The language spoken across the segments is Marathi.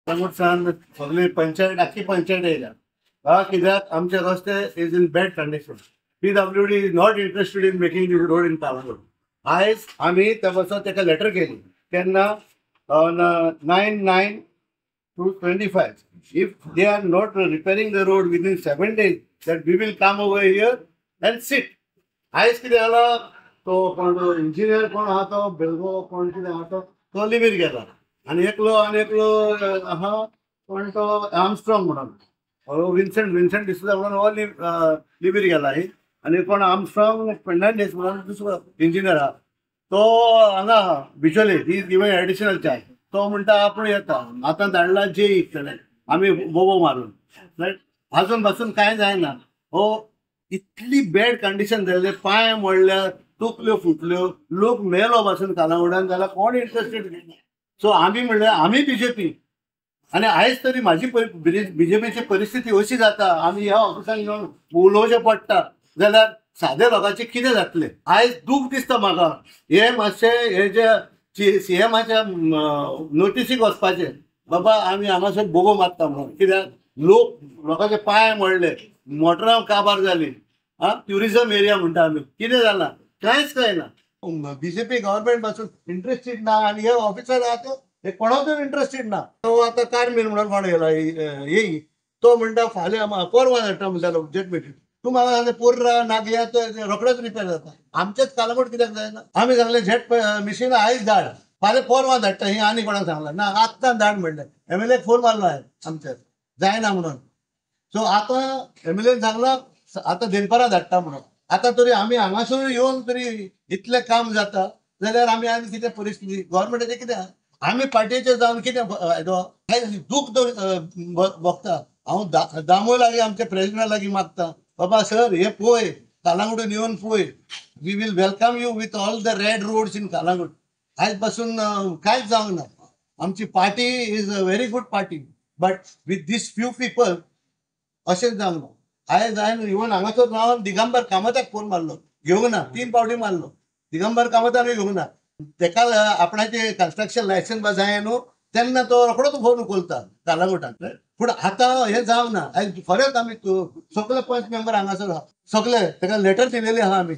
कलांगूटसान सगळी पंचायत आखी पंचायत येयल्या कित्याक आमचे रस्ते is in bad condition. PWD is not interested in making this road in Calangute. आयज आम्ही त्या बसून ताका लेटर केली केन्ना 9/9/25. If they are not repairing the road within 7 days, that we will come over here and sit. आयज कितें जाला तो कोण इंजिनियर कोण आहा तो बेळगो कोण कितें आहा तो लिव्हीर गेला आनी एकलो आहा कोण तो आर्मस्ट्रॉंग म्हणून विन्सेंट डिसूजा म्हणून हो लिव्हीर गेला आनी कोण आर्मस्ट्रॉंग फेर्नांडीस म्हणून दुसरो इंजिनियर आहा तो हांगा आहा बिचोले. He is given additional charge. तो म्हणटा आपूण येता आतां धाडला इतले आमी बोबो मारून रायट. अजून पासून कांय जायना. हो इतली बॅड कंडिशन जाल्ले पांय मोडल्या तकल्यो फुटल्यो लोक मेलो पासून कलांगुटान जाल्यार कोण इंटरेस्टेड. सो आमी म्हणलें आमी बीजेपी आनी आयज तरी म्हाजी बीजेपीची परिस्थिती अशी जाता आमी ह्या ऑफिसान येवन उलोवचें पडटा जाल्यार सादे लोकांचें कितें जातलें. आयज दूख दिसता म्हाका हे मातशें हे जे CMच्या नोटिसीक वचपाचें बाबा आमी हांगासर बोगो मारता म्हणून कित्याक लोकांचे पांय मोडले मोटरां काबार जाली. ट्युरिझम एरिया म्हणटा आमी कितें जालां कांयच कळना. बीजेपी गव्हर्नमेंट पासून इंटरेस्टेड ना आनी हे ऑफिसर आहा तो हे कोणाकूच इंटरेस्टेड ना. तो आतां कार्मेल म्हणून कोण येयला येई तो म्हणटा फाल्यां परवां धाडटा म्हणटालो जेट मिटींग. तूं म्हाका सांगलें पोर्रा नागया तो रोखडोच रिपेर जाता. आमचेच कलांगूट कित्याक जायना. आमी सांगलें जेट मिशीन आयज धाड फाल्यां परवां धाडटा ही आनी कोणाक सांगलां ना आत्तां धाड म्हणलें. MLA फोन मारलो हांवें आमच्या जायना म्हणून. सो आतां MLA सांगलां आतां देनपारां धाडटा म्हणून. आतां तरी आमी हांगासर येवन तरी इतलें काम जाता जाल्यार आमी आनी कितें परिस्थिती गव्हर्नमेंटाचें कितें आमी पार्टीचे जावन कितें दूख भोगता. हांव दामो लागीं आमच्या प्रेसिडेंटा लागीं मागता बाबा सर हे पळय कलांगूटान येवन पळय we will welcome you with all the red roads in Calangute. आयज पासून कांयच जावंक ना. आमची party is a very good party but with these few people अशेंच जावंक ना. आयज हांवें इवन हांगासर रावन दिगंबर कामताक फोन मारलो घेवंक ना 3 फावटी मारलो. दिगंबर कामतानूय घेवंक ना. तेका आपणाचे कन्स्ट्रक्शन लायसन्स जाय न्हू तेन्ना तो रोखडोच फोन उखलता कलांगूटान. पूण आतां हें जावंक ना. आयज खरेंच आमी सगळे पंच मेंबर हांगासर आहा सगळे तेका लेटर दिलेली आहा आमी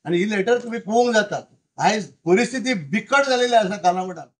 आनी ही लेटर तुमी पळोवंक जाता. आयज परिस्थिती बिकट जालेली आसा कलांगूटान.